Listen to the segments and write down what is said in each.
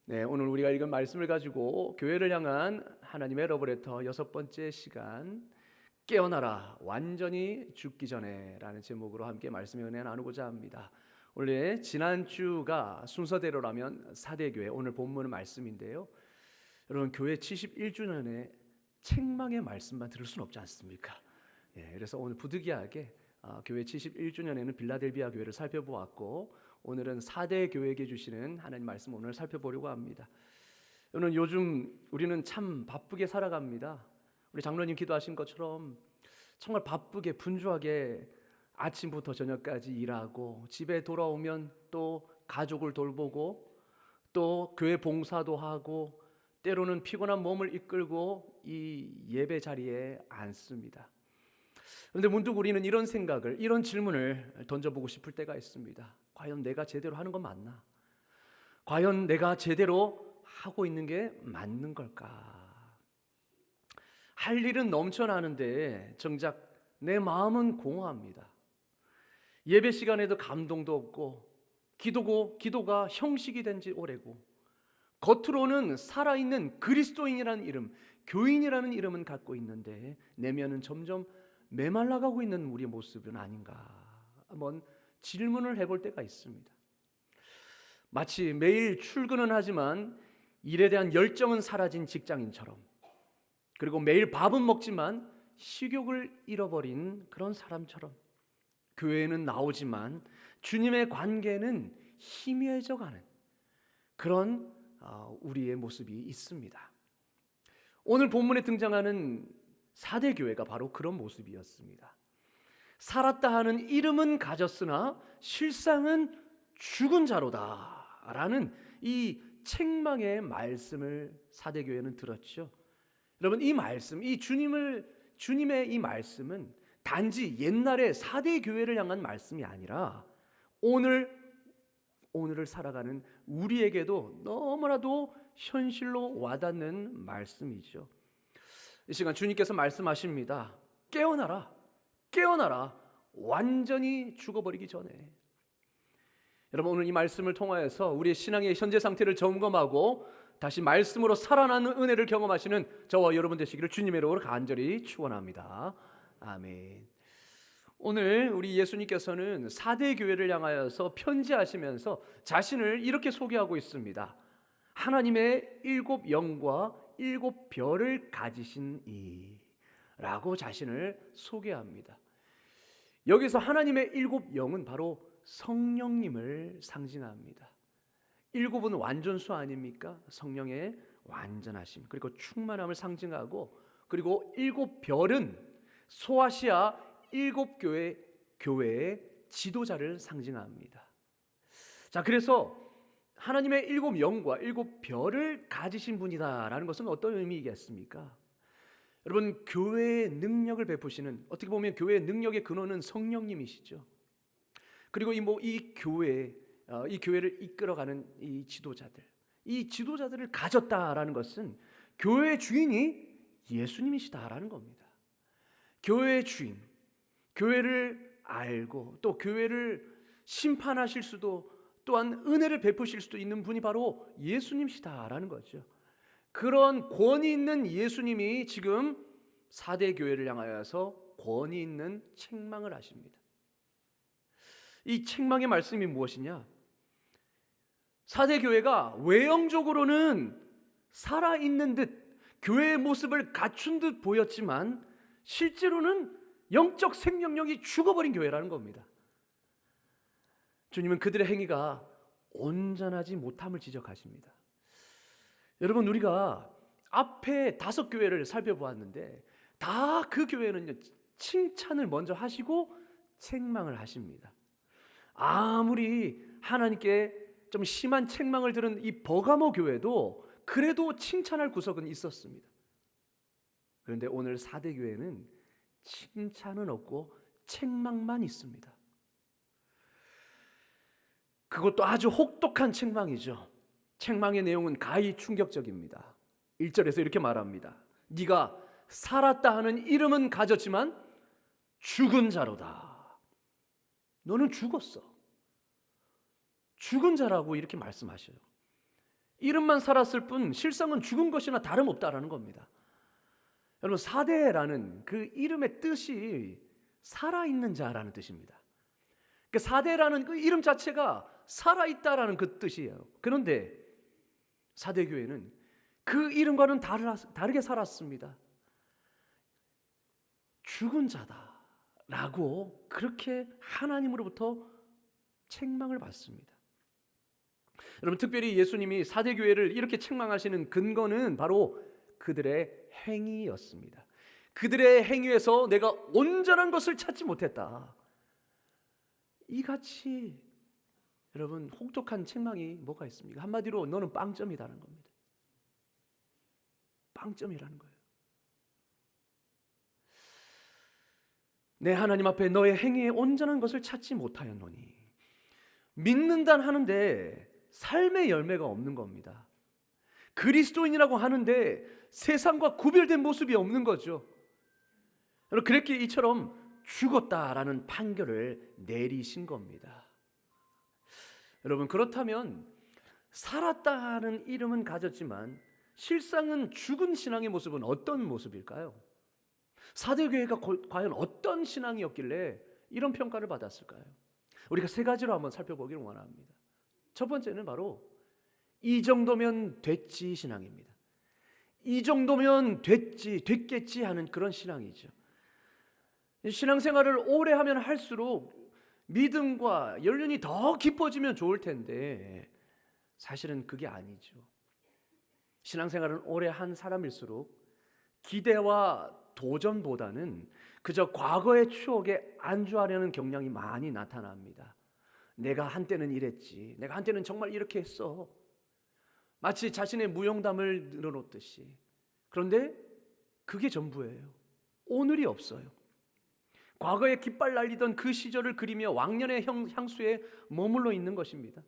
네, 오늘 우리가 읽은 말씀을 가지고 교회를 향한 하나님의 러브레터 6번째 시간, 깨어나라 완전히 죽기 전에 라는 제목으로 함께 말씀의 은혜 나누고자 합니다. 원래 지난주가 순서대로라면 사대교회, 오늘 본문 말씀인데요, 여러분 교회 71주년에 책망의 말씀만 들을 수는 없지 않습니까? 그래서 오늘 부득이하게 교회 71주년에는 빌라델비아 교회를 살펴보았고, 오늘은 4대 교회에게 주시는 하나님 말씀 오늘 살펴보려고 합니다. 여러분, 요즘 우리는 참 바쁘게 살아갑니다. 우리 장로님 기도하신 것처럼 정말 바쁘게 분주하게 아침부터 저녁까지 일하고, 집에 돌아오면 또 가족을 돌보고, 또 교회 봉사도 하고, 때로는 피곤한 몸을 이끌고 이 예배 자리에 앉습니다. 그런데 문득 우리는 이런 생각을, 이런 질문을 던져보고 싶을 때가 있습니다. 과연 내가 제대로 하는 건 맞나? 과연 내가 제대로 하고 있는 게 맞는 걸까? 할 일은 넘쳐나는데 정작 내 마음은 공허합니다. 예배 시간에도 감동도 없고, 기도가 형식이 된 지 오래고, 겉으로는 살아있는 그리스도인이라는 이름, 교인이라는 이름은 갖고 있는데 내면은 점점 메말라가고 있는 우리의 모습은 아닌가? 한번 질문을 해볼 때가 있습니다. 마치 매일 출근은 하지만 일에 대한 열정은 사라진 직장인처럼, 그리고 매일 밥은 먹지만 식욕을 잃어버린 그런 사람처럼, 교회에는 나오지만 주님의 관계는 희미해져가는 그런 우리의 모습이 있습니다. 오늘 본문에 등장하는 4대 교회가 바로 그런 모습이었습니다. 살았다 하는 이름은 가졌으나 실상은 죽은 자로다 라는 이 책망의 말씀을 4대 교회는 들었죠. 여러분, 이 말씀, 이 주님의 이 말씀은 단지 옛날의 4대 교회를 향한 말씀이 아니라 오늘을 살아가는 우리에게도 너무나도 현실로 와닿는 말씀이죠. 이 시간 주님께서 말씀하십니다. 깨어나라 완전히 죽어버리기 전에. 여러분, 오늘 이 말씀을 통하여서 우리의 신앙의 현재 상태를 점검하고 다시 말씀으로 살아나는 은혜를 경험하시는 저와 여러분 되시기를 주님의 이름으로 간절히 축원합니다. 아멘. 오늘 우리 예수님께서는 4대 교회를 향하여서 편지하시면서 자신을 이렇게 소개하고 있습니다. 하나님의 7 영과 7 별을 가지신 이라고 자신을 소개합니다. 여기서 하나님의 7 영은 바로 성령님을 상징합니다. 7은 완전수 아닙니까? 성령의 완전하심, 그리고 충만함을 상징하고, 그리고 7 별은 소아시아 7 교회의 지도자를 상징합니다. 자, 그래서 하나님의 7 영과 7 별을 가지신 분이다라는 것은 어떤 의미겠습니까? 여러분, 교회의 능력을 베푸시는, 어떻게 보면 교회의 능력의 근원은 성령님이시죠. 그리고 이 교회를 이끌어가는 이 지도자들을 가졌다라는 것은 교회의 주인이 예수님이시다라는 겁니다. 교회의 주인, 교회를 알고 또 교회를 심판하실 수도, 또한 은혜를 베푸실 수도 있는 분이 바로 예수님이시다라는 거죠. 그런 권위 있는 예수님이 지금 4대 교회를 향하여서 권위 있는 책망을 하십니다. 이 책망의 말씀이 무엇이냐? 4대 교회가 외형적으로는 살아있는 듯, 교회의 모습을 갖춘 듯 보였지만 실제로는 영적 생명력이 죽어버린 교회라는 겁니다. 주님은 그들의 행위가 온전하지 못함을 지적하십니다. 여러분, 우리가 앞에 5 교회를 살펴보았는데 다 그 교회는 칭찬을 먼저 하시고 책망을 하십니다. 아무리 하나님께 좀 심한 책망을 들은 이 버가모 교회도 그래도 칭찬할 구석은 있었습니다. 그런데 오늘 4대 교회는 칭찬은 없고 책망만 있습니다. 그것도 아주 혹독한 책망이죠. 책망의 내용은 가히 충격적입니다. 1절에서 이렇게 말합니다. 네가 살았다 하는 이름은 가졌지만 죽은 자로다. 너는 죽었어. 죽은 자라고 이렇게 말씀하셔요. 이름만 살았을 뿐 실상은 죽은 것이나 다름없다라는 겁니다. 여러분, 사대라는 그 이름의 뜻이 살아있는 자라는 뜻입니다. 그 사대라는 그 이름 자체가 살아있다라는 그 뜻이에요. 그런데 사대교회는 그 이름과는 다르게 살았습니다. 죽은 자다라고 그렇게 하나님으로부터 책망을 받습니다. 여러분, 특별히 예수님이 사대교회를 이렇게 책망하시는 근거는 바로 그들의 행위였습니다. 그들의 행위에서 내가 온전한 것을 찾지 못했다. 이같이 여러분 혹독한 책망이 뭐가 있습니까? 한마디로 너는 빵점이라는 겁니다. 빵점이라는 거예요. 내 하나님 앞에 너의 행위에 온전한 것을 찾지 못하였노니. 믿는단 하는데 삶의 열매가 없는 겁니다. 그리스도인이라고 하는데 세상과 구별된 모습이 없는 거죠. 그렇게 이처럼 죽었다라는 판결을 내리신 겁니다. 여러분, 그렇다면 살았다는 이름은 가졌지만 실상은 죽은 신앙의 모습은 어떤 모습일까요? 사대교회가 과연 어떤 신앙이었길래 이런 평가를 받았을까요? 우리가 세 가지로 한번 살펴보기를 원합니다. 첫 번째는 바로 이 정도면 됐지 신앙입니다. 이 정도면 됐겠지 하는 그런 신앙이죠. 신앙생활을 오래 하면 할수록 믿음과 연륜이 더 깊어지면 좋을 텐데 사실은 그게 아니죠. 신앙생활을 오래 한 사람일수록 기대와 도전보다는 그저 과거의 추억에 안주하려는 경향이 많이 나타납니다. 내가 한때는 이랬지, 내가 한때는 정말 이렇게 했어, 마치 자신의 무용담을 늘어놓듯이. 그런데 그게 전부예요. 오늘이 없어요. 과거에 깃발 날리던 그 시절을 그리며 왕년의 향수에 머물러 있는 것입니다.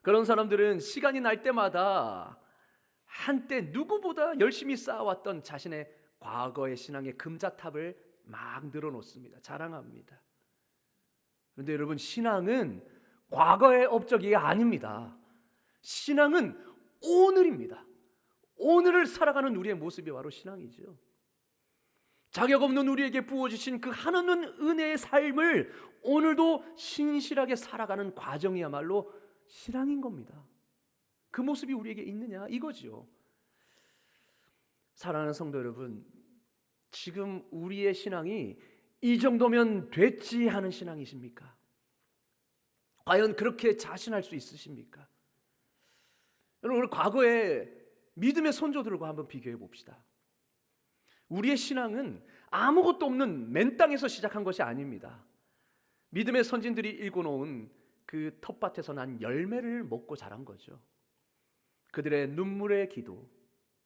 그런 사람들은 시간이 날 때마다 한때 누구보다 열심히 쌓아왔던 자신의 과거의 신앙의 금자탑을 막 늘어놓습니다. 자랑합니다. 그런데 여러분, 신앙은 과거의 업적이 아닙니다. 신앙은 오늘입니다. 오늘을 살아가는 우리의 모습이 바로 신앙이죠. 자격 없는 우리에게 부어주신 그 한없는 은혜의 삶을 오늘도 신실하게 살아가는 과정이야말로 신앙인 겁니다. 그 모습이 우리에게 있느냐 이거죠. 사랑하는 성도 여러분, 지금 우리의 신앙이 이 정도면 됐지 하는 신앙이십니까? 과연 그렇게 자신할 수 있으십니까? 여러분, 과거의 믿음의 선조들과 한번 비교해 봅시다. 우리의 신앙은 아무것도 없는 맨 땅에서 시작한 것이 아닙니다. 믿음의 선진들이 일궈놓은 그 텃밭에서 난 열매를 먹고 자란 거죠. 그들의 눈물의 기도,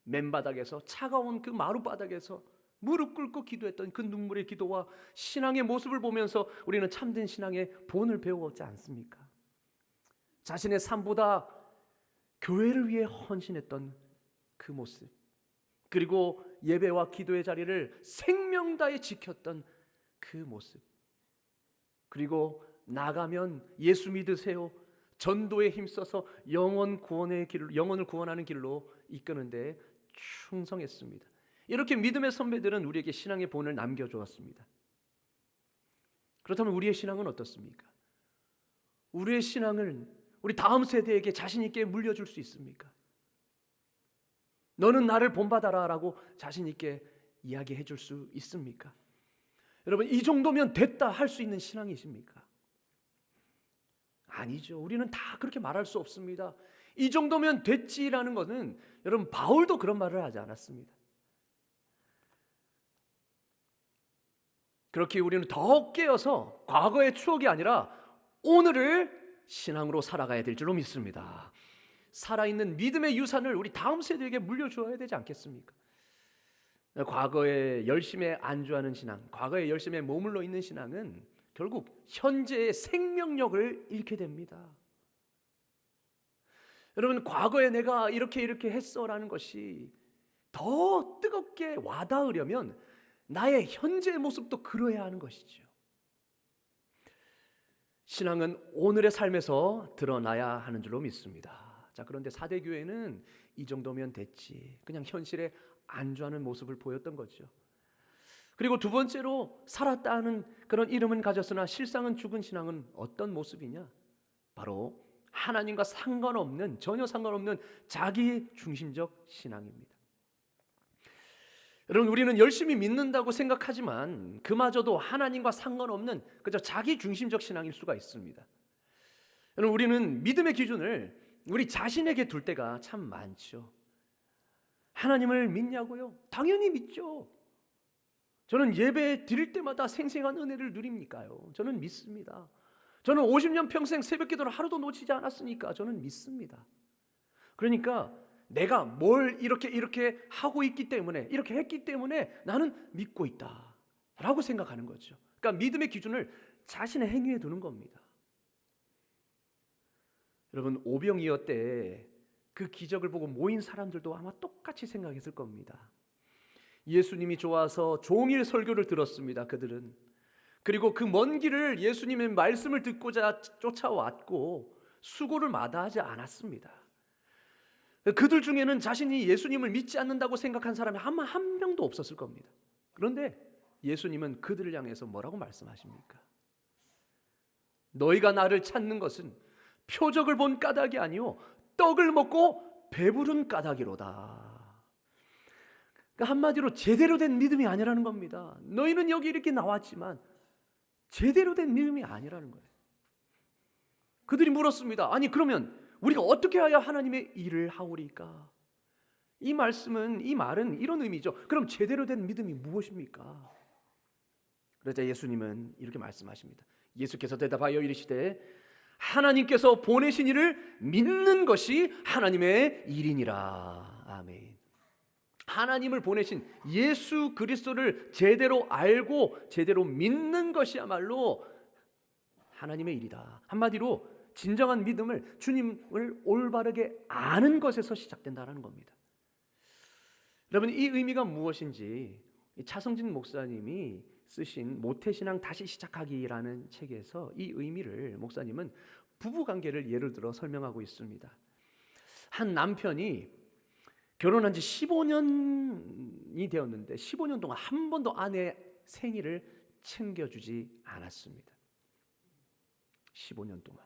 맨바닥에서 차가운 그 마룻바닥에서 무릎 꿇고 기도했던 그 눈물의 기도와 신앙의 모습을 보면서 우리는 참된 신앙의 본을 배웠지 않습니까? 자신의 삶보다 교회를 위해 헌신했던 그 모습, 그리고 예배와 기도의 자리를 생명 다해 지켰던 그 모습, 그리고 나가면 예수 믿으세요, 전도에 힘써서 영혼을 구원하는 길로 이끄는데 충성했습니다. 이렇게 믿음의 선배들은 우리에게 신앙의 본을 남겨주었습니다. 그렇다면 우리의 신앙은 어떻습니까? 우리의 신앙을 우리 다음 세대에게 자신 있게 물려줄 수 있습니까? 너는 나를 본받아라 라고 자신 있게 이야기해 줄 수 있습니까? 여러분, 이 정도면 됐다 할 수 있는 신앙이십니까? 아니죠. 우리는 다 그렇게 말할 수 없습니다. 이 정도면 됐지라는 것은, 여러분, 바울도 그런 말을 하지 않았습니다. 그렇게 우리는 더 깨어서 과거의 추억이 아니라 오늘을 신앙으로 살아가야 될 줄로 믿습니다. 살아있는 믿음의 유산을 우리 다음 세대에게 물려주어야 되지 않겠습니까? 과거에 열심에 안주하는 신앙, 과거에 열심에 머물러 있는 신앙은 결국 현재의 생명력을 잃게 됩니다. 여러분, 과거에 내가 이렇게 했어라는 것이 더 뜨겁게 와닿으려면 나의 현재의 모습도 그러해야 하는 것이죠. 신앙은 오늘의 삶에서 드러나야 하는 줄로 믿습니다. 자, 그런데 사대 교회는 이 정도면 됐지, 그냥 현실에 안주하는 모습을 보였던 거죠. 그리고 두 번째로 살았다는 그런 이름은 가졌으나 실상은 죽은 신앙은 어떤 모습이냐? 바로 하나님과 상관없는, 전혀 상관없는 자기 중심적 신앙입니다. 여러분, 우리는 열심히 믿는다고 생각하지만 그마저도 하나님과 상관없는 그저 자기 중심적 신앙일 수가 있습니다. 여러분, 우리는 믿음의 기준을 우리 자신에게 둘 때가 참 많죠. 하나님을 믿냐고요? 당연히 믿죠. 저는 예배 드릴 때마다 생생한 은혜를 누립니까요? 저는 믿습니다. 저는 50년 평생 새벽 기도를 하루도 놓치지 않았으니까 저는 믿습니다. 그러니까 내가 뭘 이렇게 하고 있기 때문에, 이렇게 했기 때문에 나는 믿고 있다 라고 생각하는 거죠. 그러니까 믿음의 기준을 자신의 행위에 두는 겁니다. 여러분, 오병이어 때 그 기적을 보고 모인 사람들도 아마 똑같이 생각했을 겁니다. 예수님이 좋아서 종일 설교를 들었습니다. 그들은. 그리고 그 먼 길을 예수님의 말씀을 듣고자 쫓아왔고 수고를 마다하지 않았습니다. 그들 중에는 자신이 예수님을 믿지 않는다고 생각한 사람이 아마 한 명도 없었을 겁니다. 그런데 예수님은 그들을 향해서 뭐라고 말씀하십니까? 너희가 나를 찾는 것은 표적을 본 까닭이 아니요 떡을 먹고 배부른 까닭이로다. 그러니까 한마디로 제대로 된 믿음이 아니라는 겁니다. 너희는 여기 이렇게 나왔지만 제대로 된 믿음이 아니라는 거예요. 그들이 물었습니다. 아니, 그러면 우리가 어떻게 하여 하나님의 일을 하오리까? 이 말은 이런 의미죠. 그럼 제대로 된 믿음이 무엇입니까? 그러자 예수님은 이렇게 말씀하십니다. 예수께서 대답하여 이르시되 하나님께서 보내신 이를 믿는 것이 하나님의 일이니라. 아멘. 하나님을 보내신 예수 그리스도를 제대로 알고 제대로 믿는 것이야말로 하나님의 일이다. 한마디로 진정한 믿음을, 주님을 올바르게 아는 것에서 시작된다는 겁니다. 여러분, 이 의미가 무엇인지 차성진 목사님이 쓰신 모태신앙 다시 시작하기라는 책에서 이 의미를 목사님은 부부관계를 예를 들어 설명하고 있습니다. 한 남편이 결혼한 지 15년이 되었는데 15년 동안 한 번도 아내 생일을 챙겨주지 않았습니다. 15년 동안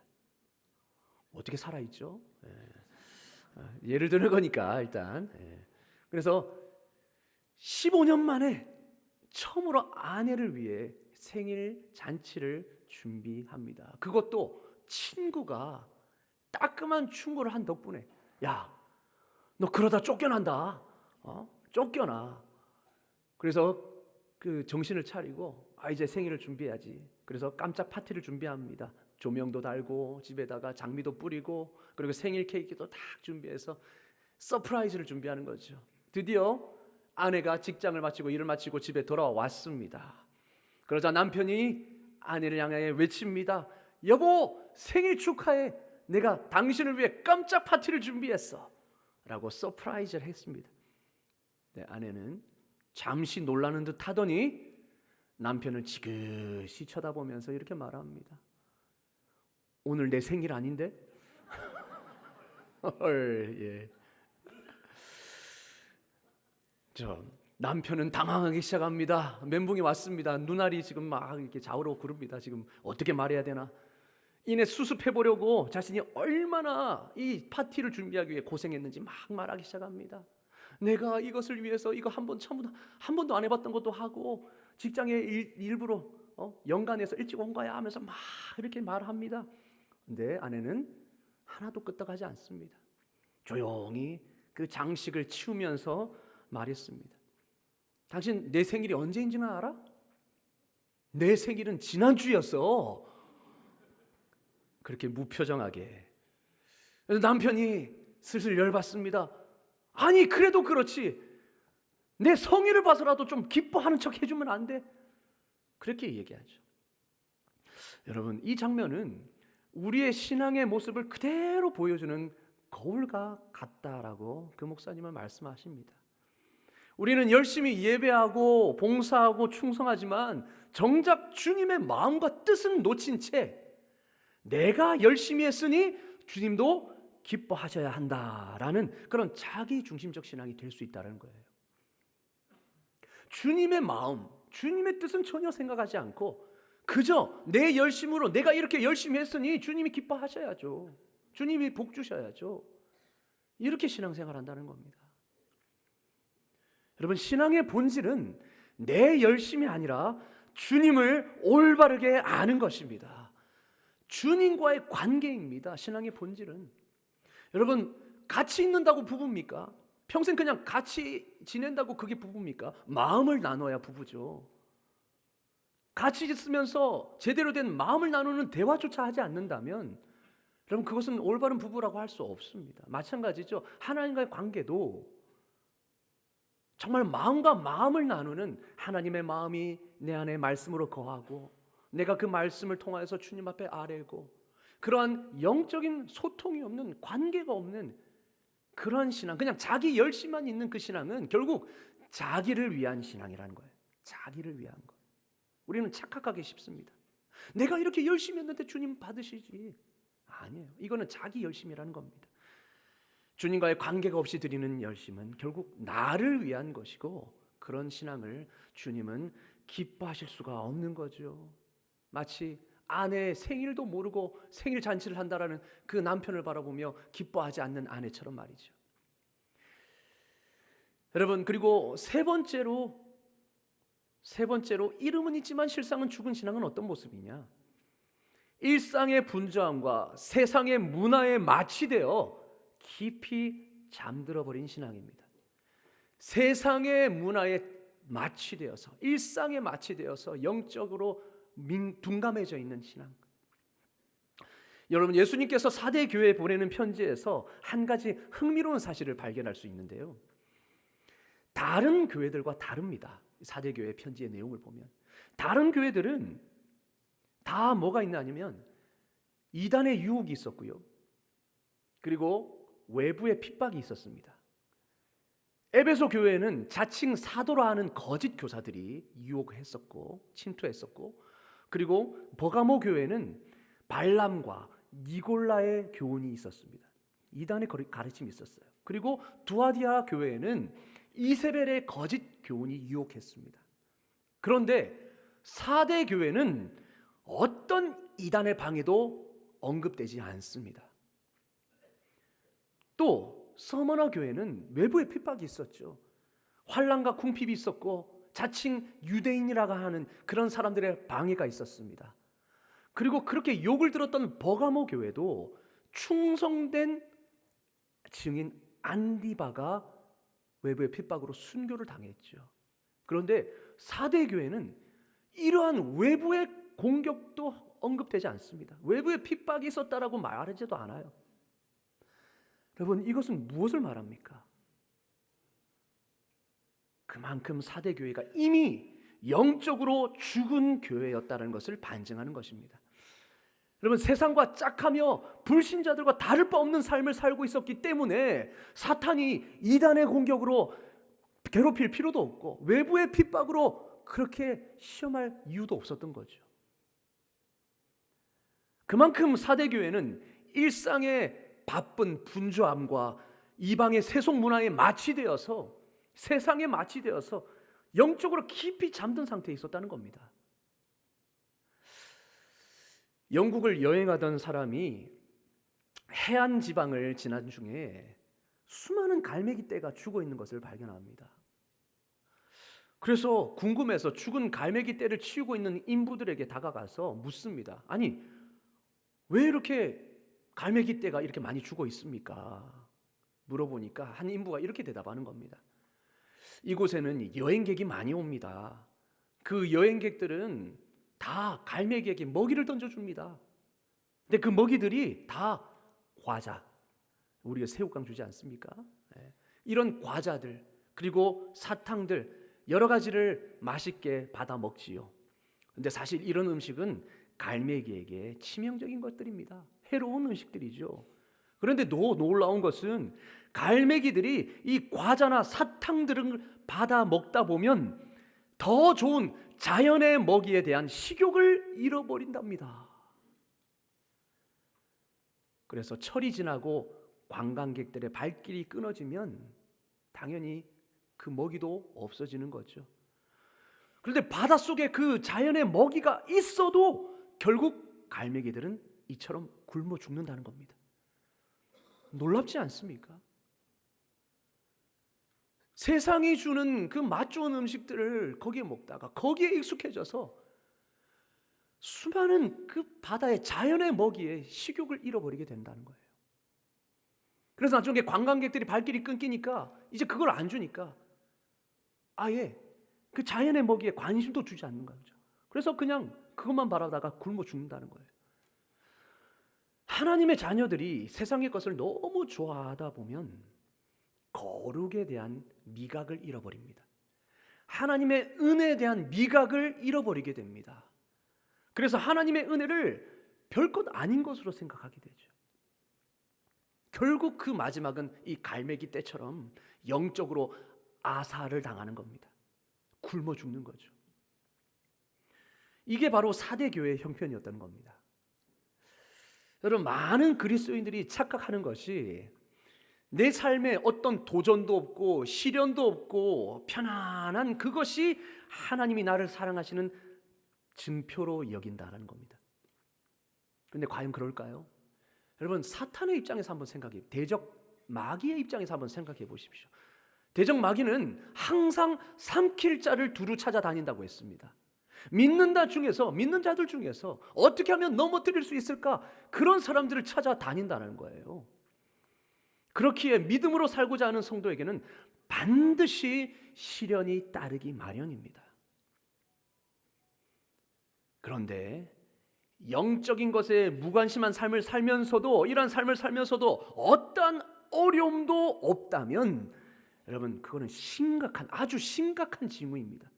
어떻게 살아있죠? 예를 드는 거니까 일단. 그래서 15년 만에 처음으로 아내를 위해 생일 잔치를 준비합니다. 그것도 친구가 따끔한 충고를 한 덕분에, 야, 너 그러다 쫓겨난다. 쫓겨나. 그래서 그 정신을 차리고 이제 생일을 준비해야지. 그래서 깜짝 파티를 준비합니다. 조명도 달고 집에다가 장미도 뿌리고 그리고 생일 케이크도 딱 준비해서 서프라이즈를 준비하는 거죠. 드디어 아내가 직장을 마치고 일을 마치고 집에 돌아왔습니다. 그러자 남편이 아내를 향해 외칩니다. 여보, 생일 축하해. 내가 당신을 위해 깜짝 파티를 준비했어 라고 서프라이즈를 했습니다. 네, 아내는 잠시 놀라는 듯 하더니 남편을 지그시 쳐다보면서 이렇게 말합니다. 오늘 내 생일 아닌데? 예. 남편은 당황하기 시작합니다. 멘붕이 왔습니다. 눈알이 지금 막 이렇게 좌우로 구릅니다. 지금 어떻게 말해야 되나? 이내 수습해 보려고 자신이 얼마나 이 파티를 준비하기 위해 고생했는지 막 말하기 시작합니다. 내가 이것을 위해서 이거 한 번도 안 해봤던 것도 하고 직장에 일부러 연간해서 일찍 온 거야 하면서 막 이렇게 말합니다. 근데 아내는 하나도 끄떡하지 않습니다. 조용히 그 장식을 치우면서 말했습니다. 당신 내 생일이 언제인지는 알아? 내 생일은 지난주였어. 그렇게 무표정하게. 그래서 남편이 슬슬 열받습니다. 아니, 그래도 그렇지. 내 성의를 봐서라도 좀 기뻐하는 척 해주면 안 돼? 그렇게 얘기하죠. 여러분, 이 장면은 우리의 신앙의 모습을 그대로 보여주는 거울과 같다라고 그 목사님은 말씀하십니다. 우리는 열심히 예배하고 봉사하고 충성하지만 정작 주님의 마음과 뜻은 놓친 채 내가 열심히 했으니 주님도 기뻐하셔야 한다라는 그런 자기 중심적 신앙이 될 수 있다는 거예요. 주님의 마음, 주님의 뜻은 전혀 생각하지 않고 그저 내 열심으로 내가 이렇게 열심히 했으니 주님이 기뻐하셔야죠. 주님이 복 주셔야죠. 이렇게 신앙생활 한다는 겁니다. 여러분, 신앙의 본질은 내 열심이 아니라 주님을 올바르게 아는 것입니다. 주님과의 관계입니다. 신앙의 본질은. 여러분, 같이 있는다고 부부입니까? 평생 그냥 같이 지낸다고 그게 부부입니까? 마음을 나눠야 부부죠. 같이 있으면서 제대로 된 마음을 나누는 대화조차 하지 않는다면 여러분, 그것은 올바른 부부라고 할 수 없습니다. 마찬가지죠. 하나님과의 관계도 정말 마음과 마음을 나누는, 하나님의 마음이 내 안에 말씀으로 거하고 내가 그 말씀을 통하여서 주님 앞에 아뢰고, 그러한 영적인 소통이 없는, 관계가 없는 그런 신앙, 그냥 자기 열심만 있는 그 신앙은 결국 자기를 위한 신앙이라는 거예요. 자기를 위한 거. 우리는 착각하기 쉽습니다. 내가 이렇게 열심히 했는데 주님 받으시지. 아니에요. 이거는 자기 열심이라는 겁니다. 주님과의 관계가 없이 드리는 열심은 결국 나를 위한 것이고, 그런 신앙을 주님은 기뻐하실 수가 없는 거죠. 마치 아내의 생일도 모르고 생일 잔치를 한다라는 그 남편을 바라보며 기뻐하지 않는 아내처럼 말이죠. 여러분, 그리고 세 번째로 이름은 있지만 실상은 죽은 신앙은 어떤 모습이냐? 일상의 분주함과 세상의 문화에 마취되어 깊이 잠들어 버린 신앙입니다. 세상의 문화에 마취되어서, 일상에 마취되어서 영적으로 둔감해져 있는 신앙. 여러분, 예수님께서 4대 교회에 보내는 편지에서 한 가지 흥미로운 사실을 발견할 수 있는데요. 다른 교회들과 다릅니다. 4대 교회 편지의 내용을 보면 다른 교회들은 다 뭐가 있나 하면 이단의 유혹이 있었고요, 그리고 외부의 핍박이 있었습니다. 에베소 교회는 자칭 사도라 하는 거짓 교사들이 유혹했었고 침투했었고, 그리고 버가모 교회는 발람과 니골라의 교훈이 있었습니다. 이단의 가르침이 있었어요. 그리고 두아디아 교회에는 이세벨의 거짓 교훈이 유혹했습니다. 그런데 4대 교회는 어떤 이단의 방해도 언급되지 않습니다. 또 서머나 교회는 외부의 핍박이 있었죠. 환난과 궁핍이 있었고 자칭 유대인이라고 하는 그런 사람들의 방해가 있었습니다. 그리고 그렇게 욕을 들었던 버가모 교회도 충성된 증인 안디바가 외부의 핍박으로 순교를 당했죠. 그런데 4대 교회는 이러한 외부의 공격도 언급되지 않습니다. 외부의 핍박이 있었다라고 말하지도 않아요. 여러분, 이것은 무엇을 말합니까? 그만큼 4대 교회가 이미 영적으로 죽은 교회였다는 것을 반증하는 것입니다. 여러분, 세상과 짝하며 불신자들과 다를 바 없는 삶을 살고 있었기 때문에 사탄이 이단의 공격으로 괴롭힐 필요도 없고 외부의 핍박으로 그렇게 시험할 이유도 없었던 거죠. 그만큼 4대 교회는 일상의 바쁜 분주함과 이방의 세속 문화에 마취되어서, 세상에 마취되어서 영적으로 깊이 잠든 상태에 있었다는 겁니다. 영국을 여행하던 사람이 해안 지방을 지난 중에 수많은 갈매기 떼가 죽어 있는 것을 발견합니다. 그래서 궁금해서 죽은 갈매기 떼를 치우고 있는 인부들에게 다가가서 묻습니다. 아니, 왜 이렇게 갈매기 떼가 이렇게 많이 죽어 있습니까? 물어보니까 한 인부가 이렇게 대답하는 겁니다. 이곳에는 여행객이 많이 옵니다. 그 여행객들은 다 갈매기에게 먹이를 던져줍니다. 근데 그 먹이들이 다 과자, 우리가 새우깡 주지 않습니까? 이런 과자들, 그리고 사탕들 여러 가지를 맛있게 받아 먹지요. 근데 사실 이런 음식은 갈매기에게 치명적인 것들입니다. 해로운 음식들이죠. 그런데 놀라운 것은 갈매기들이 이 과자나 사탕들을 받아 먹다 보면 더 좋은 자연의 먹이에 대한 식욕을 잃어버린답니다. 그래서 철이 지나고 관광객들의 발길이 끊어지면 당연히 그 먹이도 없어지는 거죠. 그런데 바닷속에 그 자연의 먹이가 있어도 결국 갈매기들은 이처럼 굶어 죽는다는 겁니다. 놀랍지 않습니까? 세상이 주는 그 맛 좋은 음식들을 거기에 먹다가 거기에 익숙해져서 수많은 그 바다의 자연의 먹이에 식욕을 잃어버리게 된다는 거예요. 그래서 나중에 관광객들이 발길이 끊기니까 이제 그걸 안 주니까 아예 그 자연의 먹이에 관심도 주지 않는 거죠. 그래서 그냥 그것만 바라다가 굶어 죽는다는 거예요. 하나님의 자녀들이 세상의 것을 너무 좋아하다 보면 거룩에 대한 미각을 잃어버립니다. 하나님의 은혜에 대한 미각을 잃어버리게 됩니다. 그래서 하나님의 은혜를 별것 아닌 것으로 생각하게 되죠. 결국 그 마지막은 이 갈매기 떼처럼 영적으로 아사를 당하는 겁니다. 굶어 죽는 거죠. 이게 바로 4대 교회의 형편이었던 겁니다. 여러분, 많은 그리스도인들이 착각하는 것이 내 삶에 어떤 도전도 없고 시련도 없고 편안한 그것이 하나님이 나를 사랑하시는 증표로 여긴다는 겁니다. 그런데 과연 그럴까요? 여러분, 사탄의 입장에서 한번 생각해, 대적 마귀의 입장에서 한번 생각해 보십시오. 대적 마귀는 항상 삼킬 자를 두루 찾아다닌다고 했습니다. 믿는 자들 중에서 어떻게 하면 넘어뜨릴 수 있을까? 그런 사람들을 찾아다닌다는 거예요. 그렇기에 믿음으로 살고자 하는 성도에게는 반드시 시련이 따르기 마련입니다. 그런데 영적인 것에 무관심한 삶을 살면서도, 이런 삶을 살면서도 어떠한 어려움도 없다면 여러분, 그거는 아주 심각한 징후입니다.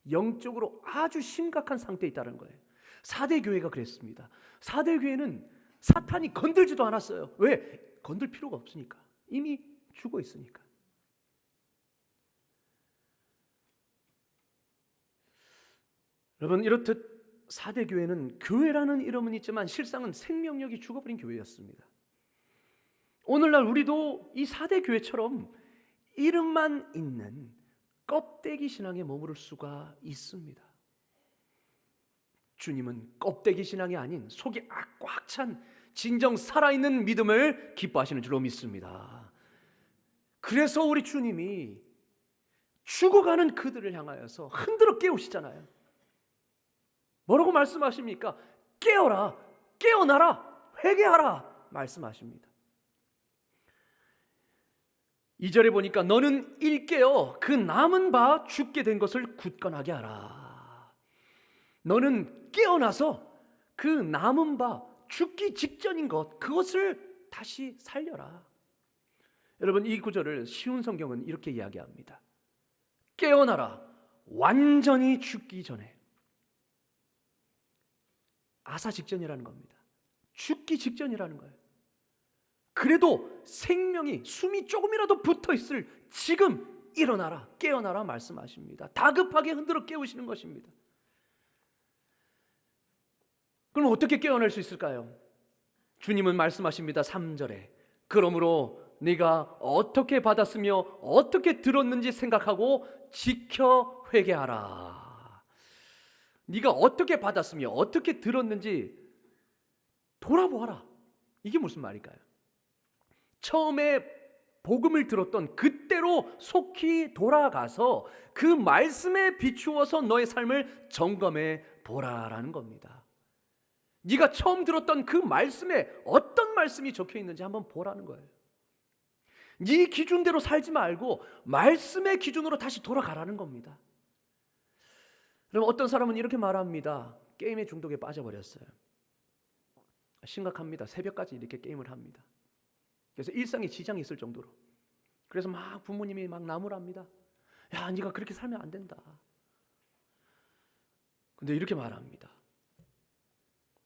영적으로 아주 심각한 상태에 있다는 거예요. 4대 교회가 그랬습니다. 4대 교회는 사탄이 건들지도 않았어요. 왜? 건들 필요가 없으니까. 이미 죽어 있으니까. 여러분, 이렇듯 4대 교회는 교회라는 이름은 있지만 실상은 생명력이 죽어버린 교회였습니다. 오늘날 우리도 이 4대 교회처럼 이름만 있는 껍데기 신앙에 머무를 수가 있습니다. 주님은 껍데기 신앙이 아닌 속이 꽉 찬 진정 살아있는 믿음을 기뻐하시는 줄로 믿습니다. 그래서 우리 주님이 죽어가는 그들을 향하여서 흔들어 깨우시잖아요. 뭐라고 말씀하십니까? 깨어라, 깨어나라, 회개하라 말씀하십니다. 2절에 보니까 너는 일깨어 그 남은 바 죽게 된 것을 굳건하게 하라. 너는 깨어나서 그 남은 바 죽기 직전인 것, 그것을 다시 살려라. 여러분, 이 구절을 쉬운 성경은 이렇게 이야기합니다. 깨어나라, 완전히 죽기 전에. 아사 직전이라는 겁니다. 죽기 직전이라는 거예요. 그래도 생명이, 숨이 조금이라도 붙어 있을 지금 일어나라, 깨어나라 말씀하십니다. 다급하게 흔들어 깨우시는 것입니다. 그럼 어떻게 깨어날 수 있을까요? 주님은 말씀하십니다. 3절에 그러므로 네가 어떻게 받았으며 어떻게 들었는지 생각하고 지켜 회개하라. 네가 어떻게 받았으며 어떻게 들었는지 돌아보아라. 이게 무슨 말일까요? 처음에 복음을 들었던 그때로 속히 돌아가서 그 말씀에 비추어서 너의 삶을 점검해 보라라는 겁니다. 네가 처음 들었던 그 말씀에 어떤 말씀이 적혀 있는지 한번 보라는 거예요. 네 기준대로 살지 말고 말씀의 기준으로 다시 돌아가라는 겁니다. 그럼 어떤 사람은 이렇게 말합니다. 게임의 중독에 빠져버렸어요. 심각합니다. 새벽까지 이렇게 게임을 합니다. 그래서 일상에 지장이 있을 정도로. 그래서 막 부모님이 막 나무랍니다. 야, 네가 그렇게 살면 안 된다. 근데 이렇게 말합니다.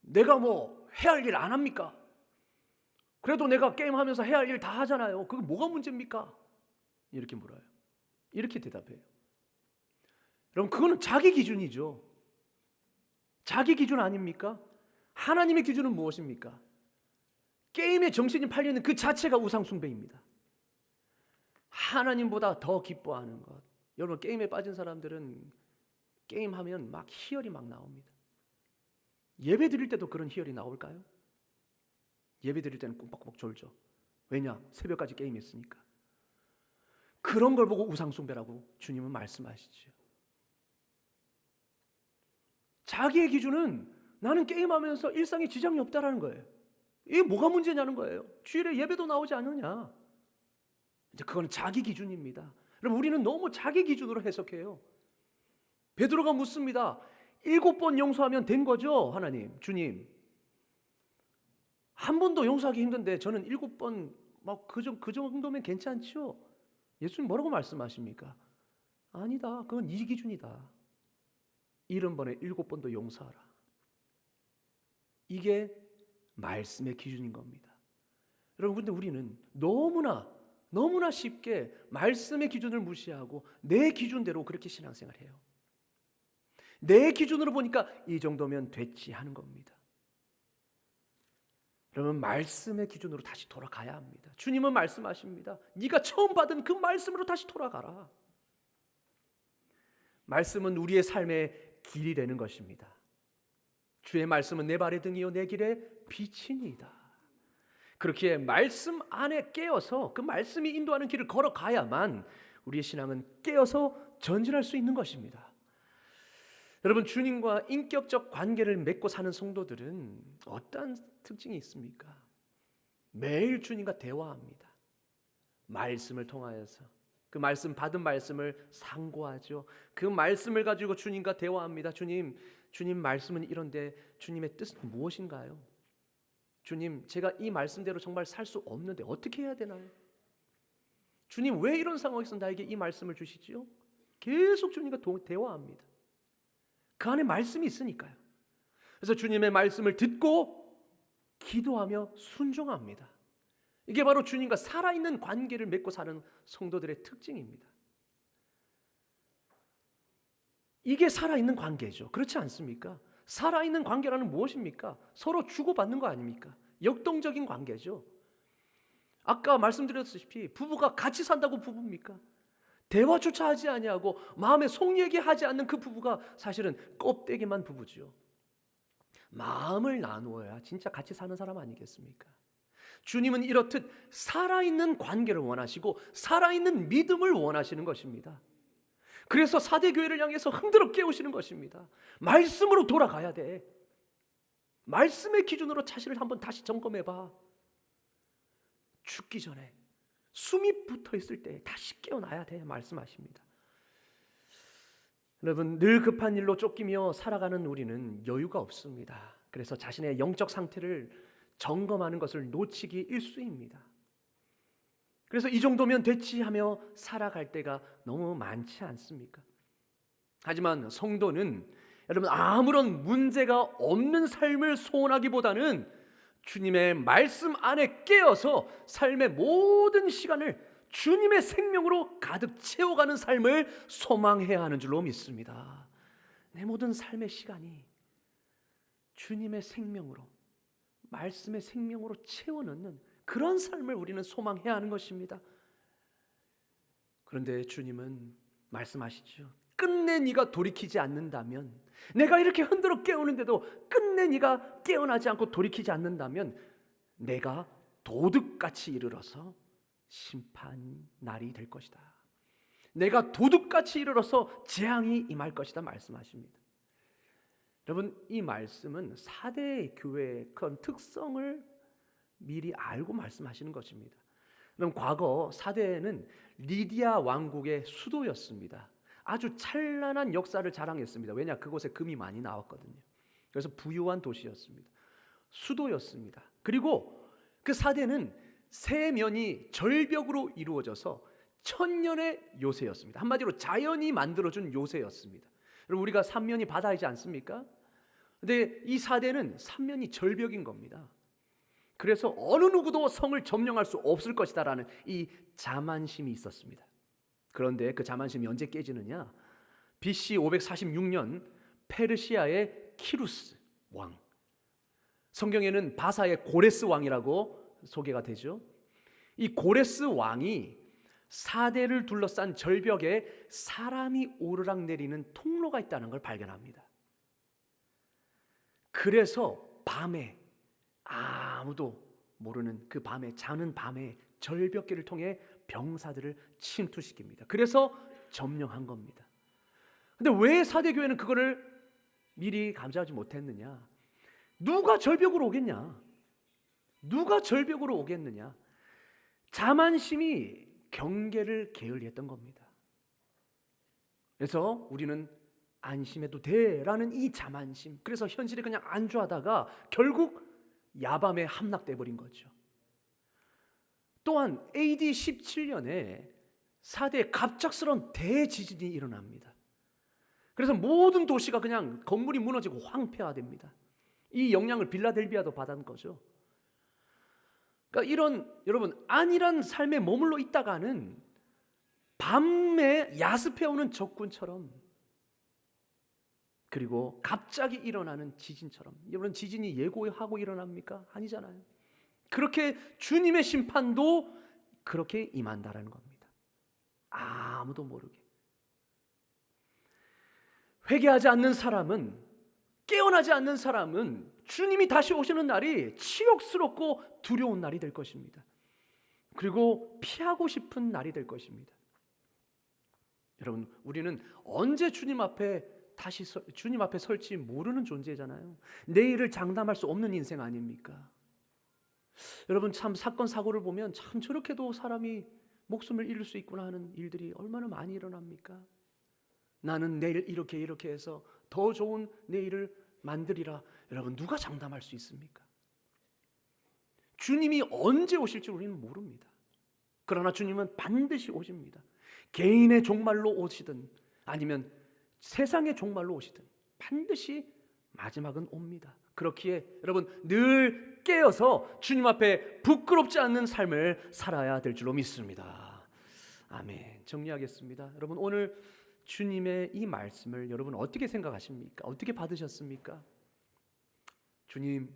내가 뭐 해야 할 일 안 합니까? 그래도 내가 게임하면서 해야 할 일 다 하잖아요. 그게 뭐가 문제입니까? 이렇게 물어요. 이렇게 대답해요. 여러분, 그거는 자기 기준이죠. 자기 기준 아닙니까? 하나님의 기준은 무엇입니까? 게임에 정신이 팔리는 그 자체가 우상 숭배입니다. 하나님보다 더 기뻐하는 것. 여러분, 게임에 빠진 사람들은 게임하면 막 희열이 막 나옵니다. 예배 드릴 때도 그런 희열이 나올까요? 예배 드릴 때는 꿈뻑꿈뻑 졸죠. 왜냐? 새벽까지 게임했으니까. 그런 걸 보고 우상 숭배라고 주님은 말씀하시죠. 자기의 기준은 나는 게임하면서 일상에 지장이 없다라는 거예요. 이게 뭐가 문제냐는 거예요. 주일에 예배도 나오지 않느냐. 이제 그건 자기 기준입니다. 그럼 우리는 너무 자기 기준으로 해석해요. 베드로가 묻습니다. 7번 용서하면 된 거죠, 하나님, 주님. 한 번도 용서하기 힘든데 저는 7번 막 그 정도면 괜찮죠? 예수님 뭐라고 말씀하십니까? 아니다. 그건 네 기준이다. 70번에 7번도 용서하라. 이게 말씀의 기준인 겁니다. 여러분, 근데 우리는 너무나 쉽게 말씀의 기준을 무시하고 내 기준대로 그렇게 신앙생활을 해요. 내 기준으로 보니까 이 정도면 됐지 하는 겁니다. 그러면 말씀의 기준으로 다시 돌아가야 합니다. 주님은 말씀하십니다. 네가 처음 받은 그 말씀으로 다시 돌아가라. 말씀은 우리의 삶의 길이 되는 것입니다. 주의 말씀은 내 발의 등이요 내 길의 빛이니이다. 그렇게 말씀 안에 깨어서 그 말씀이 인도하는 길을 걸어가야만 우리의 신앙은 깨어서 전진할 수 있는 것입니다. 여러분, 주님과 인격적 관계를 맺고 사는 성도들은 어떠한 특징이 있습니까? 매일 주님과 대화합니다. 말씀을 통하여서 그 말씀, 받은 말씀을 상고하죠. 그 말씀을 가지고 주님과 대화합니다. 주님 말씀은 이런데 주님의 뜻은 무엇인가요? 주님, 제가 이 말씀대로 정말 살 수 없는데 어떻게 해야 되나요? 주님, 왜 이런 상황에서 나에게 이 말씀을 주시지요? 계속 주님과 대화합니다. 그 안에 말씀이 있으니까요. 그래서 주님의 말씀을 듣고 기도하며 순종합니다. 이게 바로 주님과 살아있는 관계를 맺고 사는 성도들의 특징입니다. 이게 살아있는 관계죠. 그렇지 않습니까? 살아있는 관계라는 무엇입니까? 서로 주고받는 거 아닙니까? 역동적인 관계죠. 아까 말씀드렸다시피 부부가 같이 산다고 부부입니까? 대화조차 하지 아니하고 마음에 속 얘기하지 않는 그 부부가 사실은 껍데기만 부부죠. 마음을 나누어야 진짜 같이 사는 사람 아니겠습니까? 주님은 이렇듯 살아있는 관계를 원하시고 살아있는 믿음을 원하시는 것입니다. 그래서 사대 교회를 향해서 흔들어 깨우시는 것입니다. 말씀으로 돌아가야 돼. 말씀의 기준으로 자신을 한번 다시 점검해봐. 죽기 전에 숨이 붙어 있을 때 다시 깨어나야 돼 말씀하십니다. 여러분, 늘 급한 일로 쫓기며 살아가는 우리는 여유가 없습니다. 그래서 자신의 영적 상태를 점검하는 것을 놓치기 일쑤입니다. 그래서 이 정도면 됐지 하며 살아갈 때가 너무 많지 않습니까? 하지만 성도는 여러분, 아무런 문제가 없는 삶을 소원하기보다는 주님의 말씀 안에 깨어서 삶의 모든 시간을 주님의 생명으로 가득 채워가는 삶을 소망해야 하는 줄로 믿습니다. 내 모든 삶의 시간이 주님의 생명으로, 말씀의 생명으로 채워넣는 그런 삶을 우리는 소망해야 하는 것입니다. 그런데 주님은 말씀하시죠. 끝내 네가 돌이키지 않는다면, 내가 이렇게 흔들어 깨우는데도 끝내 네가 깨어나지 않고 돌이키지 않는다면 내가 도둑같이 이르러서 심판 날이 될 것이다. 내가 도둑같이 이르러서 재앙이 임할 것이다 말씀하십니다. 여러분, 이 말씀은 사대 교회의 그런 특성을 미리 알고 말씀하시는 것입니다. 그럼 과거 사대는 리디아 왕국의 수도였습니다. 아주 찬란한 역사를 자랑했습니다. 왜냐? 그곳에 금이 많이 나왔거든요. 그래서 부유한 도시였습니다. 수도였습니다. 그리고 그 사대는 세 면이 절벽으로 이루어져서 천년의 요새였습니다. 한마디로 자연이 만들어준 요새였습니다. 여러분, 우리가 삼면이 바다이지 않습니까? 근데 이 사대는 삼면이 절벽인 겁니다. 그래서 어느 누구도 성을 점령할 수 없을 것이다라는 이 자만심이 있었습니다. 그런데 그 자만심이 언제 깨지느냐? BC 546년 페르시아의 키루스 왕, 성경에는 바사의 고레스 왕이라고 소개가 되죠. 이 고레스 왕이 사대를 둘러싼 절벽에 사람이 오르락내리는 통로가 있다는 걸 발견합니다. 그래서 밤에 아무도 모르는 그 밤에, 자는 밤에 절벽길을 통해 병사들을 침투시킵니다. 그래서 점령한 겁니다. 근데 왜 사대교회는 그거를 미리 감지하지 못했느냐? 누가 절벽으로 오겠냐? 누가 절벽으로 오겠느냐? 자만심이 경계를 게을리했던 겁니다. 그래서 우리는 안심해도 돼라는 이 자만심, 그래서 현실에 그냥 안주하다가 결국 야밤에 함락돼 버린 거죠. 또한 AD 17년에 4대 갑작스러운 대지진이 일어납니다. 그래서 모든 도시가 그냥 건물이 무너지고 황폐화됩니다. 이 영향을 빌라델비아도 받은 거죠. 그러니까 이런, 여러분, 안일한 삶에 머물러 있다가는 밤에 야습해오는 적군처럼, 그리고 갑자기 일어나는 지진처럼, 여러분, 지진이 예고하고 일어납니까? 아니잖아요. 그렇게 주님의 심판도 그렇게 임한다라는 겁니다. 아무도 모르게. 회개하지 않는 사람은, 깨어나지 않는 사람은 주님이 다시 오시는 날이 치욕스럽고 두려운 날이 될 것입니다. 그리고 피하고 싶은 날이 될 것입니다. 여러분, 우리는 언제 주님 앞에 설지 모르는 존재잖아요. 내일을 장담할 수 없는 인생 아닙니까? 여러분, 참 사건 사고를 보면 참 저렇게도 사람이 목숨을 잃을 수 있구나 하는 일들이 얼마나 많이 일어납니까? 나는 내일 이렇게 해서 더 좋은 내일을 만들리라. 여러분, 누가 장담할 수 있습니까? 주님이 언제 오실지 우리는 모릅니다. 그러나 주님은 반드시 오십니다. 개인의 종말로 오시든 아니면 세상의 종말로 오시든 반드시 마지막은 옵니다. 그렇기에 여러분, 늘 깨어서 주님 앞에 부끄럽지 않는 삶을 살아야 될 줄로 믿습니다. 아멘. 정리하겠습니다. 여러분, 오늘 주님의 이 말씀을 여러분 어떻게 생각하십니까? 어떻게 받으셨습니까? 주님,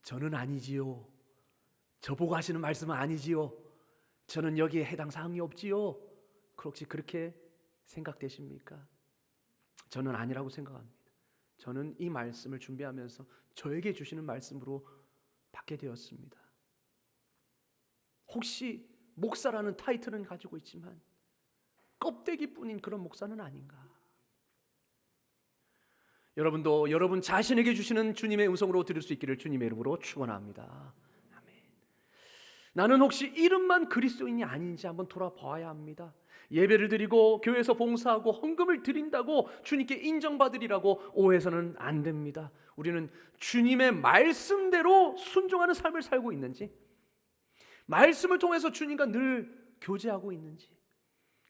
저는 아니지요. 저보고 하시는 말씀은 아니지요. 저는 여기에 해당 사항이 없지요. 혹시 그렇게 생각되십니까? 저는 아니라고 생각합니다. 저는 이 말씀을 준비하면서 저에게 주시는 말씀으로 받게 되었습니다. 혹시 목사라는 타이틀은 가지고 있지만 껍데기뿐인 그런 목사는 아닌가? 여러분도 여러분 자신에게 주시는 주님의 음성으로 들을 수 있기를 주님의 이름으로 축원합니다. 아멘. 나는 혹시 이름만 그리스도인이 아닌지 한번 돌아봐야 합니다. 예배를 드리고 교회에서 봉사하고 헌금을 드린다고 주님께 인정받으리라고 오해서는 안 됩니다. 우리는 주님의 말씀대로 순종하는 삶을 살고 있는지, 말씀을 통해서 주님과 늘 교제하고 있는지,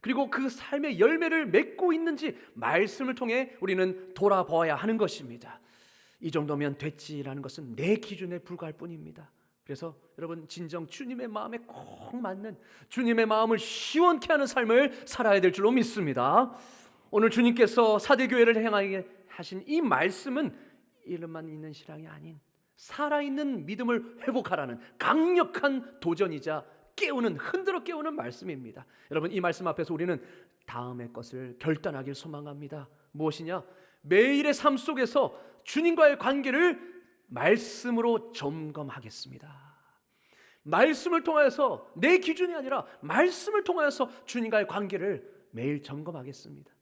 그리고 그 삶의 열매를 맺고 있는지 말씀을 통해 우리는 돌아봐야 하는 것입니다. 이 정도면 됐지라는 것은 내 기준에 불과할 뿐입니다. 그래서 여러분, 진정 주님의 마음에 꼭 맞는, 주님의 마음을 시원케 하는 삶을 살아야 될 줄로 믿습니다. 오늘 주님께서 사대교회를 향하게 하신 이 말씀은 이름만 있는 신앙이 아닌 살아있는 믿음을 회복하라는 강력한 도전이자 흔들어 깨우는 말씀입니다. 여러분, 이 말씀 앞에서 우리는 다음의 것을 결단하길 소망합니다. 무엇이냐? 매일의 삶 속에서 주님과의 관계를 말씀으로 점검하겠습니다. 말씀을 통해서, 내 기준이 아니라 말씀을 통해서 주님과의 관계를 매일 점검하겠습니다.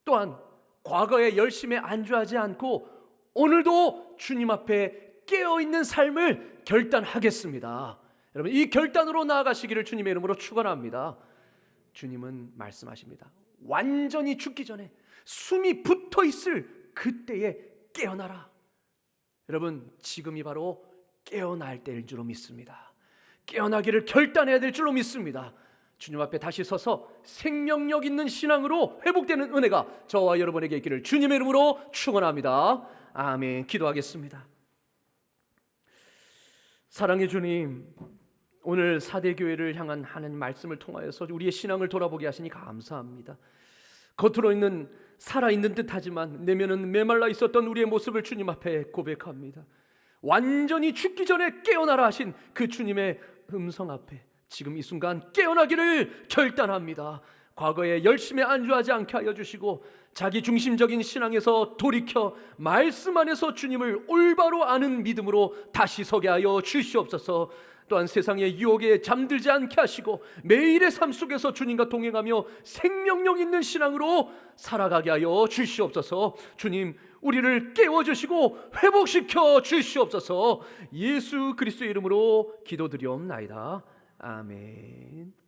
또한 과거의 열심에 안주하지 않고 오늘도 주님 앞에 깨어있는 삶을 결단하겠습니다. 여러분, 이 결단으로 나아가시기를 주님의 이름으로 축원합니다. 주님은 말씀하십니다. 완전히 죽기 전에, 숨이 붙어있을 그때에 깨어나라. 여러분, 지금이 바로 깨어날 때일 줄로 믿습니다. 깨어나기를 결단해야 될 줄로 믿습니다. 주님 앞에 다시 서서 생명력 있는 신앙으로 회복되는 은혜가 저와 여러분에게 있기를 주님의 이름으로 축원합니다. 아멘. 기도하겠습니다. 사랑의 주님, 오늘 사대교회를 향한 하나님 말씀을 통하여서 우리의 신앙을 돌아보게 하시니 감사합니다. 겉으로는 살아있는 듯하지만 내면은 메말라 있었던 우리의 모습을 주님 앞에 고백합니다. 완전히 죽기 전에 깨어나라 하신 그 주님의 음성 앞에 지금 이 순간 깨어나기를 결단합니다. 과거에 열심히 안주하지 않게 하여 주시고 자기 중심적인 신앙에서 돌이켜 말씀 안에서 주님을 올바로 아는 믿음으로 다시 서게 하여 주시옵소서. 또한 세상의 유혹에 잠들지 않게 하시고 매일의 삶 속에서 주님과 동행하며 생명력 있는 신앙으로 살아가게 하여 주시옵소서. 주님, 우리를 깨워주시고 회복시켜 주시옵소서. 예수 그리스도의 이름으로 기도드리옵나이다. 아멘.